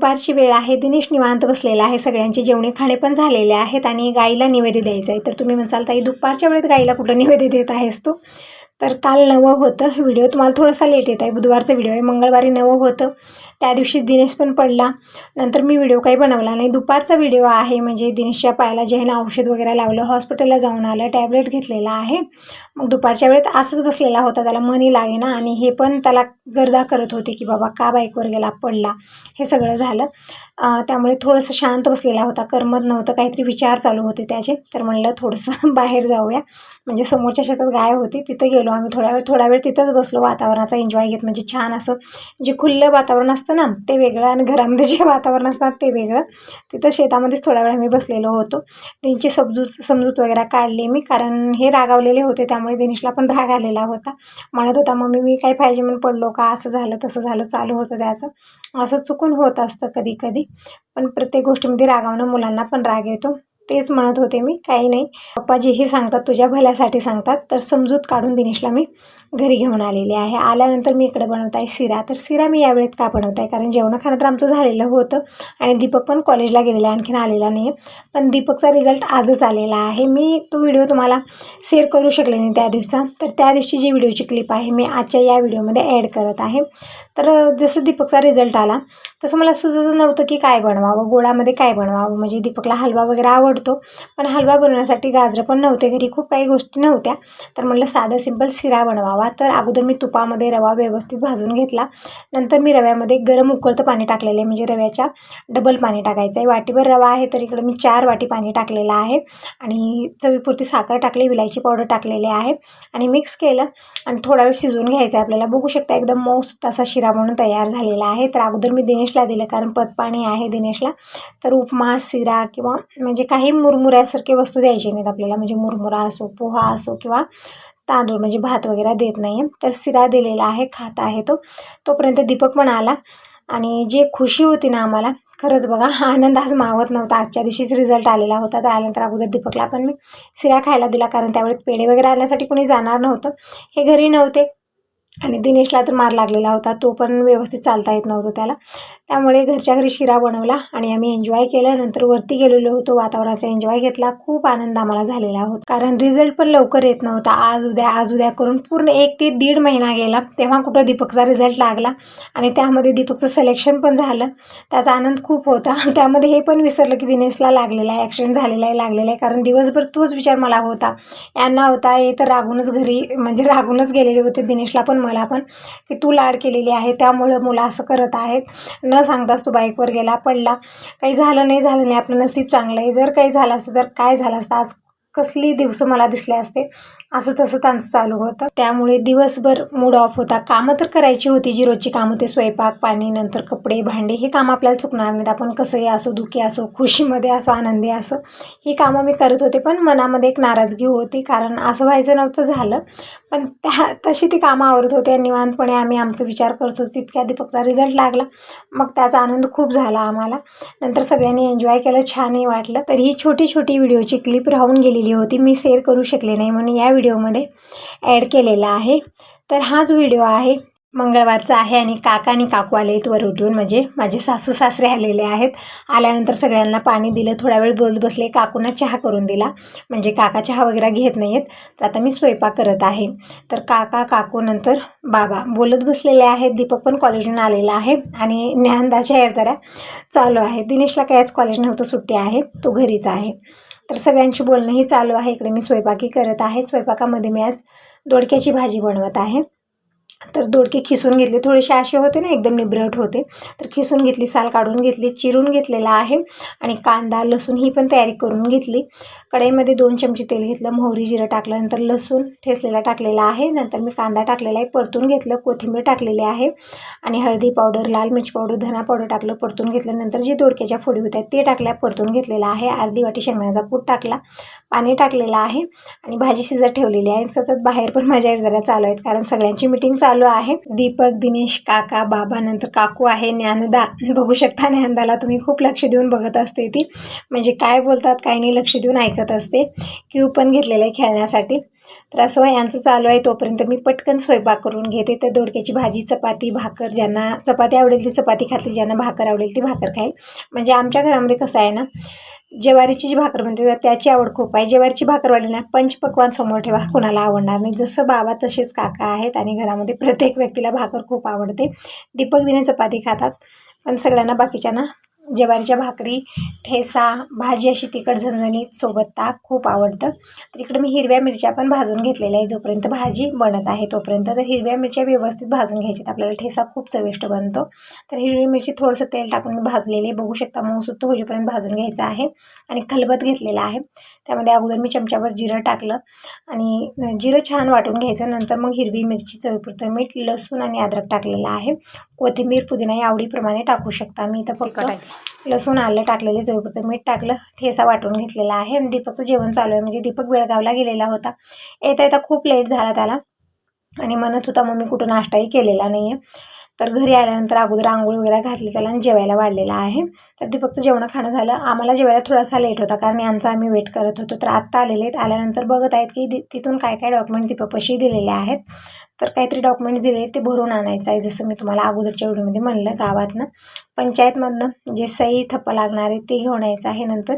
दुपारची वेळ आहे. दिनेश निवांत बसलेला आहे. सगळ्यांचे जेवणे खाणे पण झालेले आहेत आणि गाईला निवेद्य द्यायचा आहे. तर तुम्ही म्हणाल ताई दुपारच्या वेळेत गाईला कुठं निवेद्य देत आहेस तू? तर काल 9 होतं. व्हिडिओ तुम्हाला थोडासा लेट येत आहे. बुधवारचा व्हिडिओ आहे. मंगळवारी 9 होतं. त्या दिवशी दिनेश पण पडला. नंतर मी व्हिडिओ काही बनवला नाही. दुपारचा व्हिडिओ आहे. म्हणजे दिनेशच्या पायाला जे आहे ना औषध वगैरे लावलं, हॉस्पिटलला जाऊन आलं, टॅबलेट घेतलेला आहे. मग दुपारच्या वेळेत असंच बसलेला होता. त्याला मनी लागेना आणि हे पण त्याला गर्दा करत होते की बाबा का बाईकवर गेला, पडला, हे सगळं झालं. त्यामुळे थोडंसं शांत बसलेला होता. करमत नव्हतं. काहीतरी विचार चालू होते त्याचे. तर म्हणलं थोडंसं बाहेर जाऊया. म्हणजे समोरच्या शेतात गाय होती, तिथं गेलो आम्ही. थोडा वेळ तिथंच बसलो, वातावरणाचा एन्जॉय घेत. म्हणजे छान असं जे खुल्लं वातावरण असतं ना ते वेगळं आणि घरामध्ये जे वातावरण असतात ते वेगळं. तिथं शेतामध्येच थोडा वेळ आम्ही बसलेलो होतो. त्यांची समजूत वगैरे काढली मी, कारण हे रागावलेले होते. त्यामुळे दिनेशला पण राग आलेला होता. म्हणत होता मम्मी मी काय पाहिजे म्हणून पडलो का, असं झालं तसं झालं चालू होतं त्याचं. असं चुकून होत असतं कधी कधी. पण प्रत्येक गोष्टीमध्ये रागावणं मुलांना पण राग येतो. तेच म्हणत होते मी, काही नाही, पप्पा जेही सांगतात तुझ्या भल्यासाठी सांगतात. तर समजूत काढून दिनेशला मी घरी घेऊन आलेली आहे. आल्यानंतर मी इकडे बनवत आहे शिरा. तर शिरा मी यावेळेत का बनवत आहे, कारण जेवण खाणं तर आमचं झालेलं होतं आणि दीपक पण कॉलेजला गेलेला आहे, आणखीन आलेला नाही आहे. पण दीपकचा रिझल्ट आजच आलेला आहे. मी तो व्हिडिओ तुम्हाला शेअर करू शकले नाही त्या दिवसा. तर त्या दिवशी जी व्हिडिओची क्लिप आहे मी आजच्या या व्हिडिओमध्ये ॲड करत आहे. तर जसं दीपकचा रिझल्ट आला तसं मला सुचत नव्हतं की काय बनवावं, गोडामध्ये काय बनवावं. म्हणजे दीपकला हलवा वगैरे आवडतो, पण हलवा बनवण्यासाठी गाजरं पण नव्हते घरी, खूप काही गोष्टी नव्हत्या. तर म्हटलं साधा सिंपल शिरा बनवावा. तर अगोदर मी तुपामध्ये रवा व्यवस्थित भाजून घेतला. नंतर मी रव्यामध्ये गरम उकळतं पाणी टाकलेलं आहे. म्हणजे रव्याच्या डबल पाणी टाकायचं आहे. वाटीभर रवा आहे तर इकडं मी 4 वाटी पाणी टाकलेलं आहे आणि चवीपुरती साखर टाकली, विलायची पावडर टाकलेली आहे आणि मिक्स केलं आणि थोडा वेळ शिजवून घ्यायचं आहे आपल्याला. बघू शकता एकदम मस्त असा शिरा म्हणून तयार झालेला आहे. तर अगोदर मी दिनेशला दिलं, कारण पतपाणी आहे दिनेशला. तर उपमा, शिरा किंवा म्हणजे काही मुरमुऱ्यासारखे वस्तू द्यायची नाहीत आपल्याला. म्हणजे मुरमुरा असो, पोहा असो किंवा तांदूळ, म्हणजे भात वगैरे देत नाही आहे. तर शिरा दिलेला आहे, खात आहे तो. तोपर्यंत दीपक पण आला आणि जे खुशी होती ना आम्हाला, खरंच बघा आनंद आज मावत नव्हता. आजच्या दिवशीच रिझल्ट आलेला होता. तर आल्यानंतर अगोदर दीपकला पण मी शिरा खायला दिला, कारण त्यावेळेस पेढे वगैरे आणण्यासाठी कोणी जाणार नव्हतं, हे घरी नव्हते. आणि दिनेशला तर मार लागलेला होता, तो पण व्यवस्थित चालता येत नव्हतं त्याला. त्यामुळे घरच्या घरी शिरा बनवला आणि आम्ही एन्जॉय केलं. नंतर वरती गेलेलो होतो, वातावरणाचा एन्जॉय घेतला. खूप आनंद आम्हाला झालेला होता, कारण रिझल्ट पण लवकर येत नव्हता. आज उद्या करून पूर्ण 1 ते 1.5 महिना गेला, तेव्हा कुठं दीपकचा रिझल्ट लागला आणि त्यामध्ये दीपकचं सिलेक्शन पण झालं. त्याचा आनंद खूप होता. त्यामध्ये हे पण विसरलं की दिनेशला लागलेला आहे, ॲक्सिडेंट झालेला आहे, कारण दिवसभर तोच विचार मला होता, यांना होता. हे तर रागूनच घरी म्हणजे रागूनच गेलेले होते, दिनेशला पण मला पण, की तू लाड केलेली आहे त्यामुळं मुलं असं करत आहेत. न सांगताच तू बाईकवर गेला, पडला, काही झालं नाही, आपलं नसीब चांगलं आहे. जर काही झालं असतं तर काय झालं असतं, आज कसली दिवस मला दिसले असते, असं तसं त्यांचं चालू होतं. त्यामुळे दिवसभर मूड ऑफ होता. कामं तर करायची होती, जी रोजची कामं होती, स्वयंपाक पाणी, नंतर कपडे भांडे, हे कामं आपल्याला चुकणार नाहीत. आपण कसंही असो, दुःखी असो, खुशीमध्ये असो, आनंदी असो, ही कामं मी करत होते. पण मनामध्ये एक नाराजगी होती, कारण असं व्हायचं नव्हतं झालं, पण तशी ती कामं आवरत होते. निवांतपणे आम्ही आमचा विचार करत होतो. तितक्या दीपकचा रिझल्ट लागला, मग त्याचा आनंद खूप झाला आम्हाला. नंतर सगळ्यांनी एन्जॉय केलं, छानही वाटलं. तर ही छोटी छोटी व्हिडिओची क्लिप राहून गेलेली होती, मी शेअर करू शकले नाही म्हणून या व्हिडिओमध्ये ॲड केलेला आहे. तर हा जो व्हिडिओ आहे मंगळवारचा आहे आणि काका आणि काकू आले आहेत वर उठून, म्हणजे माझे सासू सासरे आलेले आहेत. आल्यानंतर सगळ्यांना पाणी दिलं, थोडा वेळ बोलत बसले. काकूंना चहा करून दिला, म्हणजे काका चहा वगैरे घेत नाही आहेत. तर आता मी स्वयंपाक करत आहे. तर काका काकू नंतर बाबा बोलत बसलेले आहेत. दीपक पण कॉलेजहून आलेला आहे आणि ज्ञानदाच्या हेरतऱ्या चालू आहे. दिनेशला काहीच कॉलेज नव्हतं, सुट्टी आहे, तो घरीच आहे. तर सगळ्यांची बोलणंही चालू आहे. इकडे मी स्वयंपाकी करत आहे. स्वयंपाकामध्ये मी आज दोडक्याची भाजी बनवत आहे. तर दोडके खिसून घेतले, थोडेसे असे होते ना एकदम निब्रट होते, तर खिसून घेतली, साल काढून घेतली, चिरून घेतलेला आहे आणि कांदा लसूण ही पण तयारी करून घेतली. कढईमध्ये 2 चमचे तेल घेतलं, मोहरी जिरं टाकलं, नंतर लसूण ठेचलेला टाकलेला आहे. नंतर मी कांदा टाकलेला आहे, परतून घेतलं, कोथिंबीर टाकलेली आहे आणि हळदी पावडर, लाल मिरची पावडर, धना पावडर टाकलं, परतून घेतलं. नंतर जे दोडक्याच्या फोडी होत्या ते टाकल्या, परतून घेतलेला आहे. अर्धी वाटी शेंगदाण्याचा कूट टाकला, पाणी टाकलेलं आहे आणि भाजी शिजत ठेवलेली आहे. सतत बाहेर पण माझ्या जरा चालू आहेत, कारण सगळ्यांची मीटिंग चालू चालू आहे. दीपक, दिनेश, काका, बाबा, नंतर काकू आहे, ज्ञानदा. बघू शकता ज्ञानदाला तुम्ही खूप लक्ष देऊन बघत असते ती, म्हणजे काय बोलतात काय नाही लक्ष देऊन ऐकत असते. क्यूब पण घेतलेलं आहे खेळण्यासाठी. तर असं यांचं चालू आहे. तोपर्यंत मी पटकन स्वयंपाक करून घेते. तर दोडक्याची भाजी, चपाती, भाकर, ज्यांना चपाती आवडेल ती चपाती खातील, ज्यांना भाकर आवडेल ती भाकर खाईल. म्हणजे आमच्या घरामध्ये कसं आहे ना, ज्वारीची जी भाकर बनते तर त्याची आवड खूप आहे. ज्वारीची भाकरवाली ना पंचपक्वान समोर ठेवा, कोणाला आवडणार नाही. जसं बाबा तसेच काका आहेत आणि घरामध्ये प्रत्येक व्यक्तीला भाकर खूप आवडते. दीपक दिने चपाती खातात, पण सगळ्यांना बाकीच्यांना ज्वारीच्या भाकरी, ठेसा, भाजी अशी तिखट झणझणीत सोबत ताक खूप आवडतं. तर इकडे मी हिरव्या मिरच्या पण भाजून घेतलेल्या आहे. जोपर्यंत भाजी बनत आहे तोपर्यंत तर हिरव्या मिरच्या व्यवस्थित भाजून घ्यायच्यात, आपल्याला ठेसा खूप चविष्ट बनतो. तर हिरवी मिरची थोडंसं तेल टाकून मी भाजलेली बघू शकता, मऊसूत होईपर्यंत भाजून घ्यायचं आहे. आणि खलबत घेतलेला आहे, त्यामध्ये अगोदर मी चमच्यावर जिरं टाकलं आणि जिरं छान वाटून घ्यायचं. नंतर मग हिरवी मिरची, चवीपुरतं मीठ, लसूण आणि अद्रक टाकलेलं आहे. कोथिंबीर, पुदिना या आवडीप्रमाणे टाकू शकता. मी इथं फक्त लसूण आलं टाकलेले, चवीपुरतं मीठ टाकलं, ठेसा वाटून घेतलेला आहे. आणि दीपकचं जेवण चालू आहे. म्हणजे दीपक बेळगावला गेलेला होता, येता येता खूप लेट झाला त्याला आणि म्हणत होता मम्मी कुठं नाश्ताही केलेला नाही आहे. तर घरी आल्यानंतर अगोदर आंघोळ वगैरे घातली त्याला आणि जेवायला वाढलेला आहे. तर दीपकचं जेवण खाणं झालं. आम्हाला जेवायला थोडासा लेट होता कारण यांचा आम्ही वेट करत होतो. तर आत्ता आलेले आहेत. आल्यानंतर बघत आहेत की तिथून काय काय डॉक्युमेंट दीपकपाशी दिलेले आहेत. तर काहीतरी डॉक्युमेंट्स दिले ते भरून आणायचं आहे. जसं मी तुम्हाला अगोदरच्या व्हिडिओमध्ये म्हणलं, गावातनं पंचायतमधनं जे सही थप्पा लागणार आहे ते घेऊन यायचं आहे. नंतर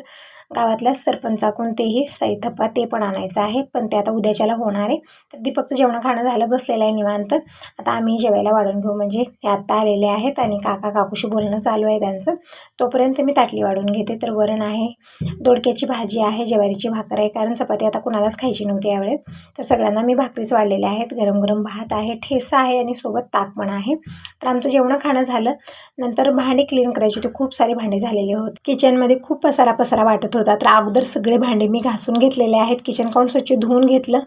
गावातल्या सरपंचाकडून तेही सही थप्पा ते पण आणायचं आहे, पण ते आता उद्याच्याला होणार आहे. तर दीपकचं जेवण खाणं झालं, बसलेलं आहे निवांत. आता आम्ही जेवायला वाढून घेऊ, म्हणजे हे आत्ता आलेले आहेत आणि काका काकूशी बोलणं चालू आहे त्यांचं. तोपर्यंत मी ताटली वाढून घेते. तर वरण आहे, दोडक्याची भाजी आहे, ज्वारीची भाकर आहे, कारण चपाती आता कुणालाच खायची नव्हती यावेळेस. तर सगळ्यांना मी भाकरीच वाढलेल्या आहेत. गरम गरम भात आहे, ठेसा आहे आणि सोबत ताक पण आहे. तर आमचं जेवण खाणं झालं. नंतर भांडी क्लीन करायची होती, खूप सारे भांडे झालेले होते. किचनमध्ये खूप पसारा वाटत होता. तर अगोदर सगळे भांडे मी घासून घेतलेले आहेत. किचन काउंट स्वच्छ धुवून घेतलं,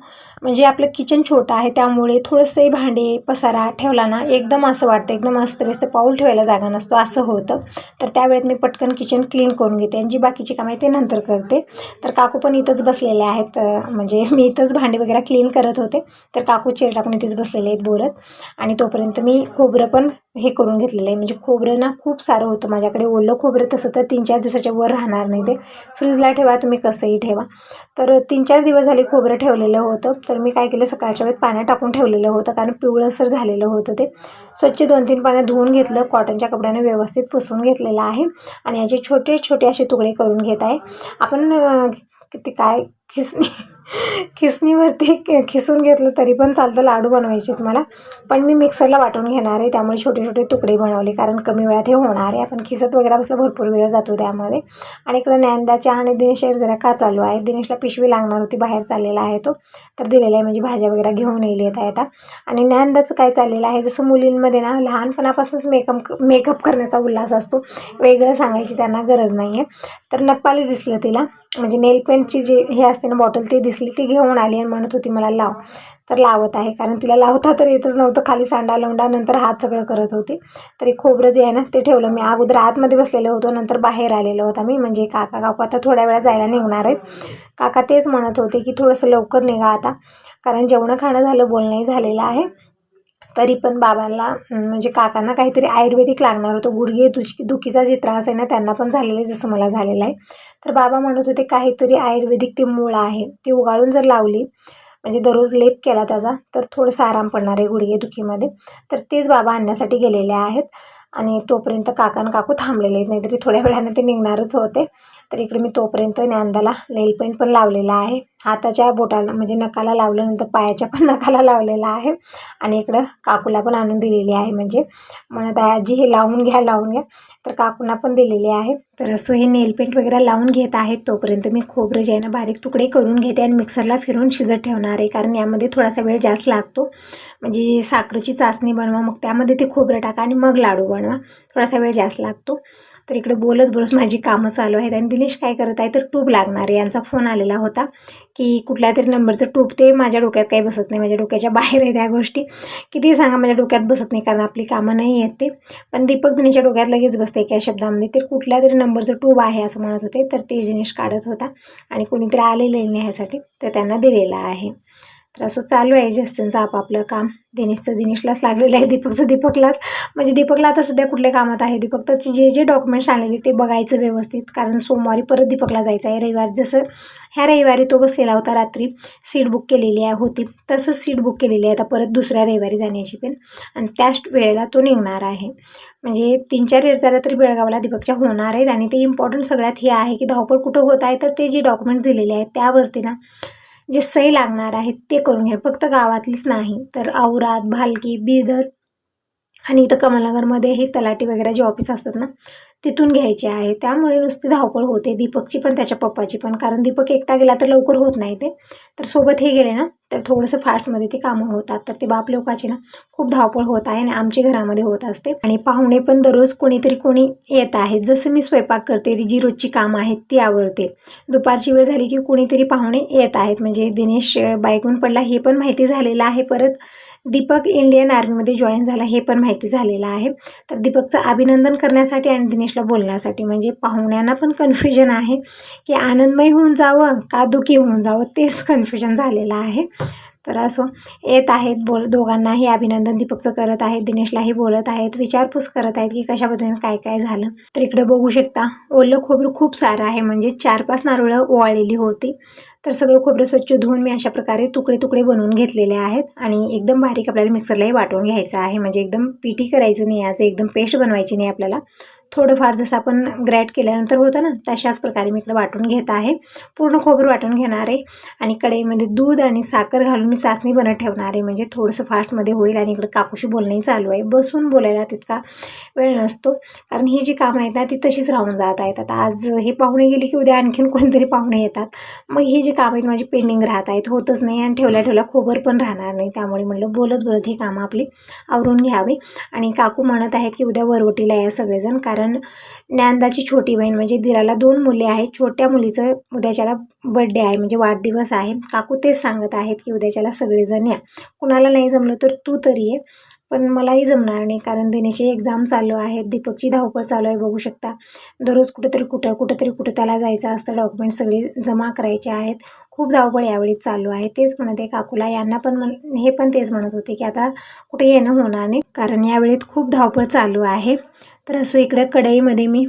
म्हणजे आपलं किचन छोटं आहे त्यामुळे थोडंसं भांडे पसारा ठेवला ना एकदम असं वाटतं, एकदम अस्तव्यस्त, पाऊल ठेवायला जागा नसतो असं होतं. तर त्यावेळेत मी पटकन किचन क्लीन करून घेते आणि जी बाकीची कामं आहे ते नंतर करते. तर काकू पण इथंच बसलेले आहेत, म्हणजे मी इथंच भांडे वगैरे क्लीन करत होते. तर काकू चेअर टाकून इथेच बसलेले आहेत बोलत. आणि तोपर्यंत मी खोबरं पण हे करून घेतलेलं आहे. म्हणजे खोबरं ना खूप सारं होतं माझ्याकडे, ओलं खोबरं तसं तर 3-4 दिवसाच्या वर राहणार नाही, ते फ्रीजला ठेवा तुम्ही कसंही ठेवा. तर 3-4 दिवस झाले खोबरं ठेवलेलं होतं. तर मी काय केलं, सकाळच्या वेळेत पाण्यात टाकून ठेवलेलं होतं कारण पिवळसर झालेलं होतं ते. स्वच्छ 2-3 पाण्यात धुवून घेतलं, कॉटनच्या कपड्याने व्यवस्थित पुसून घेतलेलं आहे. आणि याचे छोटे छोटे असे तुकडे करून घेत आहे. आपण किती काय खिसणीवरती खिसून घेतलं तरी पण चालतं, लाडू बनवायचे तुम्हाला. पण मी मिक्सरला वाटून घेणार आहे, त्यामुळे छोटे छोटे तुकडे बनवले कारण कमी वेळात हे होणार आहे. आपण खिसत वगैरे बसलं भरपूर वेळ जातो त्यामध्ये. आणि इकडं ज्ञानदाच्या आणि दिनेशवर जरा का चालू आहे. दिनेशला पिशवी लागणार होती, बाहेर चाललेला आहे तो, तर दिलेला आहे, म्हणजे भाज्या वगैरे घेऊन येत आहे आता. आणि ज्ञानदाचं काय चाललेलं आहे, जसं मुलींमध्ये ना लहानपणापासूनच मेकअप करण्याचा उल्हास असतो, वेगळं सांगायची त्यांना गरज नाही आहे. तर नखपालीश दिसलं तिला, म्हणजे नेल पेंटची जी हे असते ना बॉटल ते दिसली, ती घेऊन आली आणि म्हणत होती मला लाव. तर लावत आहे, कारण तिला लावता तर येतच नव्हतं, खाली सांडा लवंडा नंतर हात सगळं करत होते. तरी खोबरं जे आहे ना ते ठेवलं मी. अगोदर आतमध्ये बसलेलं होतो, नंतर बाहेर आलेलं होता मी, म्हणजे काका काकू आता थोड्या वेळा जायला निघणार आहेत. काका तेच म्हणत होते की थोडंसं लवकर निघा आता, कारण जेवण खाणं झालं, बोलणंही झालेलं आहे. तरी पण बाबांना म्हणजे काकांना काहीतरी आयुर्वेदिक लागणार होतं, गुडघे दुखीचा जे त्रास आहे ना त्यांना पण झालेला आहे जसं मला झालेलं आहे. तर बाबा म्हणत होते काहीतरी आयुर्वेदिक ते मूळ आहे, ते उगाळून जर लावली, म्हणजे दररोज लेप केला त्याचा, तर थोडंसं आराम पडणार आहे गुडघे दुखीमध्ये. तर तेच बाबा आणण्यासाठी गेलेले आहेत. आणि तोपर्यंत काका आणि काकू थांबलेले आहेत, नाहीतरी थोड्या वेळाने ते निघणारच होते. तर इकडे मी तोपर्यंत ज्ञानदाला नेल पेंट पण लावलेला आहे, हाताच्या बोटाला म्हणजे नखाला लावलं, नंतर पायाच्या पण नखाला लावलेला आहे. आणि इकडं काकूला पण आणून दिलेली आहे, म्हणजे म्हणत आहे आजी हे लावून घ्या. तर काकूंना पण दिलेली आहे. तर असं हे नेल पेंट वगैरे लावून घेत आहेत. तोपर्यंत मी खोबरं जे आहे ना बारीक तुकडे करून घेते आणि मिक्सरला फिरून शिजत ठेवणार आहे, कारण यामध्ये थोडासा वेळ जास्त लागतो. म्हणजे साखरेची चासणी बनवा, मग त्यामध्ये ते खोबरं टाका आणि मग लाडू बनवा, थोडासा वेळ जास्त लागतो. तर इकडे बोलत माझी कामं चालू आहेत. आणि दिनेश काय करत आहे, तर ट्यूब लागणार आहे, यांचा फोन आलेला होता की कुठल्या तरी नंबरचं ट्यूब, ते माझ्या डोक्यात काही बसत नाही, माझ्या डोक्याच्या बाहेर आहे त्या गोष्टी, किती सांगा माझ्या डोक्यात बसत नाही, कारण आपली कामं नाही आहेत ते. पण दीपक दिनेशच्या डोक्यात लगेच बसते एका शब्दामध्ये. तर कुठल्या तरी नंबरचं ट्यूब आहे असं म्हणत होते, तर ते दिनेश काढत होता आणि कोणीतरी आलेलं आहे न्यायसाठी, तर त्यांना दिलेला आहे. तर असं चालू आहे जस्टिनचं आपापलं काम. दिनेशचं दिनेशलाच लागलेलं आहे, दीपकचं दीपकलाच. म्हणजे दीपकला आता सध्या कुठल्या कामात आहे, दीपक तर जे डॉक्युमेंट्स आणलेले ते बघायचं व्यवस्थित, कारण सोमवारी परत दीपकला जायचं आहे. रविवार जसं ह्या रविवारी तो बसलेला होता रात्री, सीट बुक केलेली होती, तसंच सीट बुक केलेली आहे आता परत दुसऱ्या रविवारी जाण्याची पण, आणि त्याच वेळेला तो निघणार आहे. म्हणजे 3-4 रेल्वे तरी बेळगावला दीपकच्या होणार आहेत. आणि ते इम्पॉर्टंट सगळ्यात हे आहे की धावपळ कुठं होत आहे, तर ते जे डॉक्युमेंट्स दिलेले आहेत त्यावरती ना जे सही लागणार आहेत ते करून घ्या, फक्त गावातलीच नाही तर औराद, भालकी, बिदर आणि इथं कमलनगरमध्ये हे तलाठी वगैरे जे ऑफिस असतात ना तिथून घ्यायचे आहे. त्यामुळे नुसती धावपळ होते, दीपकची पण त्याच्या पप्पाची पण, कारण दीपक एकटा गेला तर लवकर होत नाही ते, तर सोबत हे गेले ना तर थोडंसं फास्टमध्ये ते कामं होतात. तर ते बाप लोकाची ना खूप धावपळ होत आहे आणि आमच्या घरामध्ये होत असते. आणि पाहुणे पण दररोज कोणी येत आहेत. जसं मी स्वयंपाक करते, जी रोजची कामं आहेत ती आवरते, दुपारची वेळ झाली की कोणीतरी पाहुणे येत आहेत. म्हणजे दिनेश बायकून पडला हे पण माहिती झालेलं आहे, परत दीपक इंडियन आर्मीमध्ये जॉईन झाला हे पण माहिती झालेलं आहे. तर दीपकचं अभिनंदन करण्यासाठी आणि दिनेशला बोलण्यासाठी, म्हणजे पाहुण्यांना पण कन्फ्युजन आहे की आनंदमय होऊन जावं का दुःखी होऊन जावं, तेच कन्फ्युजन झालेलं आहे. तर असो येत आहेत, दोघांनाही अभिनंदन दीपकचं करत आहेत, दिनेशलाही बोलत आहेत, विचारपूस करत आहेत की कशा पद्धतीने काय काय झालं. तर इकडे बघू शकता ओलं खोबरं खूप सारं आहे, म्हणजे 4-5 नारळं ओवाळलेली होती. तर सगळं खोबरं स्वच्छ धुवून मी अशा प्रकारे तुकडे बनवून घेतलेले आहेत. आणि एकदम बारीक आपल्याला मिक्सरलाही वाटून घ्यायचं आहे, म्हणजे एकदम पिठी करायचं नाही, याचं एकदम पेस्ट बनवायची नाही आपल्याला. थोडंफार जसं आपण ग्रॅट केल्यानंतर होतं ना तशाच प्रकारे मी इकडे वाटून घेत आहे. पूर्ण खोबरं वाटून घेणार आहे आणि कढईमध्ये दूध आणि साखर घालून मी चासणी बनत ठेवणार आहे, म्हणजे थोडंसं फास्टमध्ये होईल. आणि इकडे काकूशी बोलणंही चालू आहे, बसून बोलायला तितका वेळ नसतो, कारण ही जी कामं आहेत ना ती तशीच राहून जात आहेत. आता आज हे पाहुणे गेली की उद्या आणखीन कोणतरी पाहुणे येतात, मग ही जी कामं आहेत माझी पेंडिंग राहत आहेत, होतच नाही. आणि ठेवल्या खोबर पण राहणार नाही, त्यामुळे म्हटलं बोलत ही कामं आपली आवरून घ्यावी. आणि काकू म्हणत आहेत की उद्या वरवटीला या सगळेजण, कारण ज्ञानदाची छोटी बहीण म्हणजे दिराला 2 मुले आहेत, छोट्या मुलीचं उद्याच्याला बर्थडे आहे, म्हणजे वाढदिवस आहे. काकू तेच सांगत आहेत की उद्याच्याला सगळेजण या, कुणाला नाही जमलं तर तू तरी ये, पण मलाही जमणार नाही, कारण दिनेशची एक्झाम चालू आहे, दीपकची धावपळ चालू आहे. बघू शकता दररोज कुठं त्याला जायचं असतं, डॉक्युमेंट सगळे जमा करायचे आहेत, खूप धावपळ यावेळी चालू आहे. तेच म्हणत आहे काकूला, यांना पण हे पण तेच म्हणत होते की आता कुठे येणं होणार नाही, कारण यावेळेत खूप धावपळ चालू आहे. तर असं इकडे कढईमध्ये मी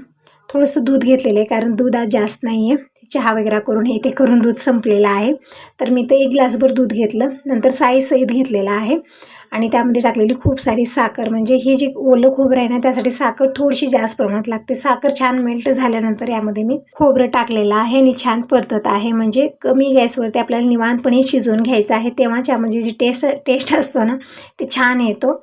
थोडंसं दूध घेतलेलं आहे, कारण दूध आज जास्त नाही आहे, चहा वगैरे करून हे ते करून दूध संपलेलं आहे. तर मी तर 1 ग्लासभर दूध घेतलं, नंतर साईसहित घेतलेलं आहे आणि त्यामध्ये टाकलेली खूप सारी साखर, म्हणजे हे जे ओलं खोबरं आहे ना त्यासाठी साखर थोडीशी जास्त प्रमाणात लागते. साखर छान मेल्ट झाल्यानंतर यामध्ये मी खोबरं टाकलेलं आहे आणि छान परतत आहे, म्हणजे कमी गॅसवरती आपल्याला निवांतपणे शिजवून घ्यायचं आहे, तेव्हाच यामध्ये जी टेस्ट असतो ना ते छान येतो.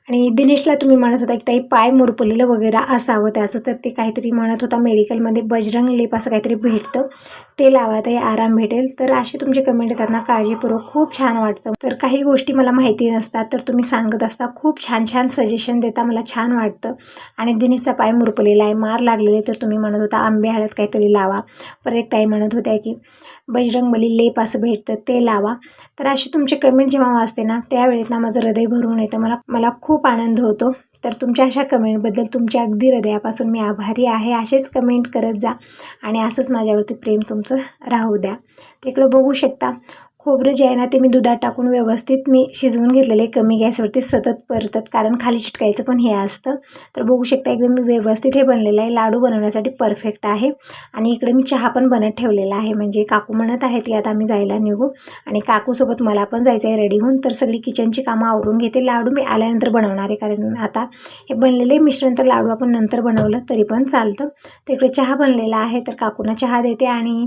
आणि दिनेशला तुम्ही म्हणत होता की ताई पाय मुरपलेलं वगैरे असावं त्याचं, तर ते काहीतरी म्हणत होता मेडिकलमध्ये बजरंग लेप असं काहीतरी भेटतं, ते लावा ताई आराम भेटेल. तर असे तुमचे कमेंट येतात ना काळजीपूर्वक, खूप छान वाटतं. तर काही गोष्टी मला माहिती नसतात तर तुम्ही सांगत असता, खूप छान सजेशन देता, मला छान वाटतं. आणि दिनेशचा पाय मुरपलेला आहे, मार लागलेले, तर तुम्ही म्हणत होता आंबे हळद काहीतरी लावा. परत एक ताई म्हणत होत्या की बजरंगबली लेप असं भेटतं ते लावा. तर अशी तुमचे कमेंट जेव्हा वाचते ना त्यावेळेस ना माझं हृदय भरून येतं, मला खूप आनंद होतो. तर तुमच्या अशा कमेंटबद्दल तुमच्या अगदी हृदयापासून मी आभारी आहे. असेच कमेंट करत जा आणि असंच माझ्यावरती प्रेम तुमचं राहू द्या. तिकडं बघू शकता खोबरं जे आहे ना ते मी दुधात टाकून व्यवस्थित मी शिजवून घेतलेले, कमी गॅसवरती सतत परतत, कारण खाली चिटकायचं पण हे असतं. तर बघू शकता एकदम मी व्यवस्थित हे बनलेलं आहे, लाडू बनवण्यासाठी परफेक्ट आहे. आणि इकडे मी चहा पण बनत ठेवलेला आहे, म्हणजे काकू म्हणत आहेत की आता आम्ही जायला निघू आणि काकूसोबत मला पण जायचं आहे रेडी होऊन. तर सगळी किचनची कामं आवरून घेते, लाडू मी आल्यानंतर बनवणार आहे, कारण आता हे बनलेले मिश्रण तर लाडू आपण नंतर बनवलं तरी पण चालतं. तर इकडे चहा बनलेला आहे, तर काकूंना चहा देते आणि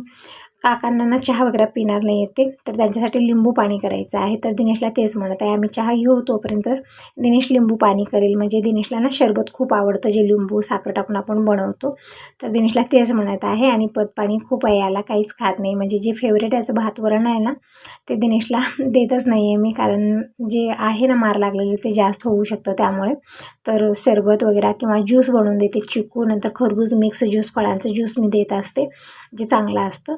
काकांना ना चहा वगैरे पिणार नाही येते, तर त्यांच्यासाठी लिंबू पाणी करायचं आहे. तर दिनेशला तेच म्हणत आहे आम्ही चहा घेऊ तोपर्यंत दिनेश लिंबू पाणी करेल, म्हणजे दिनेशला ना शरबत खूप आवडतं, जे लिंबू साखर टाकून आपण बनवतो. तर दिनेशला तेच म्हणत आहे. आणि पाणी खूप आहे, याला काहीच खात नाही, म्हणजे जे फेवरेट याचं भात वरण आहे ना ते दिनेशला देतच नाही आहे मी, कारण जे आहे ना मार लागलेलं ते जास्त होऊ शकतं त्यामुळे. तर शरबत वगैरे किंवा ज्यूस बनवून देते, चिकू नंतर खरबूज मिक्स ज्यूस, फळांचं ज्यूस मी देत असते, जे चांगलं असतं.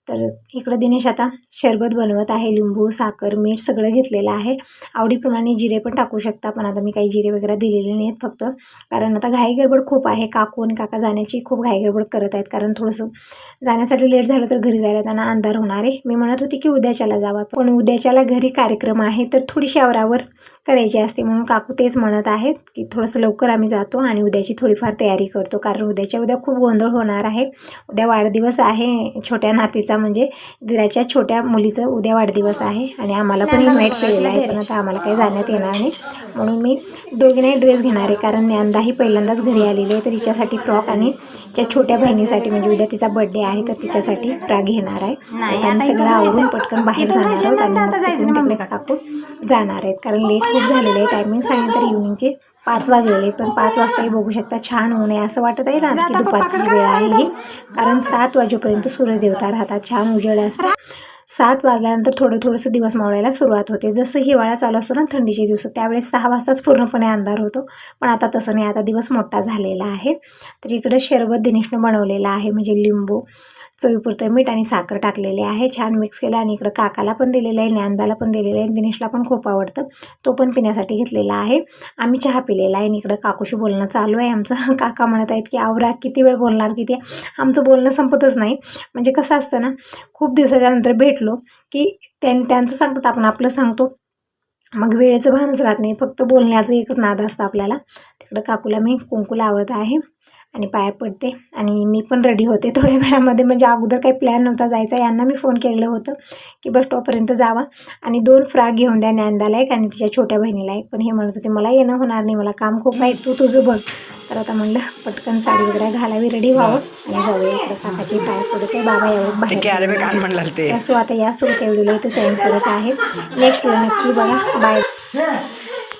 तर इकडं दिनेश आता शरबत बनवत आहे. लिंबू, साखर, मीठ सगळं घेतलेलं आहे. आवडीप्रमाणे जिरे पण टाकू शकता, पण आता मी काही जिरे वगैरे दिलेले नाहीत, फक्त कारण आता घाई गडबड खूप आहे. काकू आणि काका जाण्याची खूप घाई गडबड करत आहेत, कारण थोडंसं जाण्यासाठी लेट झालं तर घरी जायला त्यांना अंधार होणार आहे. मी म्हणत होती की उद्याच्याला जावा, पण उद्याच्याला घरी कार्यक्रम आहे तर थोडीशी आवरावर करायची असते, म्हणून काकू तेच म्हणत आहेत की थोडंसं लवकर आम्ही जातो आणि उद्याची थोडीफार तयारी करतो, कारण उद्या खूप गोंधळ होणार आहे. उद्या वाढदिवस आहे छोट्या नातीचा, म्हणजे दिराच्या छोट्या मुलीचं उद्या वाढदिवस आहे आणि आम्हाला पण इन्व्हाइट केलेलं आहे, पण आता आम्हाला काही जाण्यात येणार नाही. म्हणून मी दोघींनाही ड्रेस घेणार आहे, कारण ज्ञानदाही पहिल्यांदाच घरी आलेली आहे, तर तिच्यासाठी फ्रॉक आणि तिच्या छोट्या बहिणीसाठी, म्हणजे उद्या तिचा बर्थडे आहे तर तिच्यासाठी फ्रॉक घेणार आहे. आता आम्ही सगळं आवरून पटकन बाहेर जाणार आहोत आणि तिकडेच काकू जाणार आहेत, कारण लेट खूप झालेलं आहे. टायमिंग सांगितलं तर इव्हनिंगचे 5 वाजलेले आहेत, पण 5 वाजताही बघू शकता छान ऊन आहे. असं वाटत आहे ना की दुपारचीच वेळ आहे ही, कारण 7 वाजेपर्यंत सूरज देवता राहतात, छान उजेड असते. 7 वाजल्यानंतर थोडंसं दिवस मावळायला सुरुवात होते. जसं हिवाळा चालू असतो ना, थंडीचे दिवस, त्यावेळेस 6 वाजताच पूर्णपणे अंधार होतो, पण आता तसं नाही, आता दिवस मोठा झालेला आहे. तर इकडं शरबत दिनेशने बनवलेलं आहे, म्हणजे लिंबू, चवीपुरतं मीठ आणि साखर टाकलेले आहे, छान मिक्स केलं आणि इकडं काकाला पण दिलेलं आहे, ज्ञानदाला पण दिलेलं आहे, दिनेशला पण खूप आवडतं, तो पण पिण्यासाठी घेतलेला आहे. आम्ही चहा पिलेला आहे आणि इकडं काकूशी बोलणं चालू आहे आमचं. काका म्हणत आहेत की आवरा, किती वेळ बोलणार, किती. आमचं बोलणं संपतच नाही, म्हणजे कसं असतं ना, खूप दिवसाच्या नंतर भेटलो की त्यांचं सांगतात, आपण आपलं सांगतो, मग वेळेचं भानच राहत नाही, फक्त बोलण्याचं एकच नाद असतं आपल्याला. तिकडं काकूला मी कुंकू लावत आहे आणि पाया पडते आणि मी पण रेडी होते थोड्या वेळामध्ये, म्हणजे अगोदर काही प्लॅन नव्हता जायचा. यांना मी फोन केलेलं होतं की बस स्टॉपपर्यंत जावा आणि 2 फ्रॉक घेऊन द्या, ज्ञानदाला एक आणि तिच्या छोट्या बहिणीला एक, पण हे म्हणत होते मला येणं होणार नाही, मला काम खूप आहे, तू तुझं बघ. तर आता म्हणलं पटकन साडी वगैरे घालावी, रेडी व्हावं आणि जाऊया. इकडे काकाची पाय पडत आहे, बाबा यावेळी बाहेर. सो आता यासोबत या व्हिडिओला इथं सेंड करत आहे. नेक्स्ट व्हिडिओ नक्की बघा. बाय.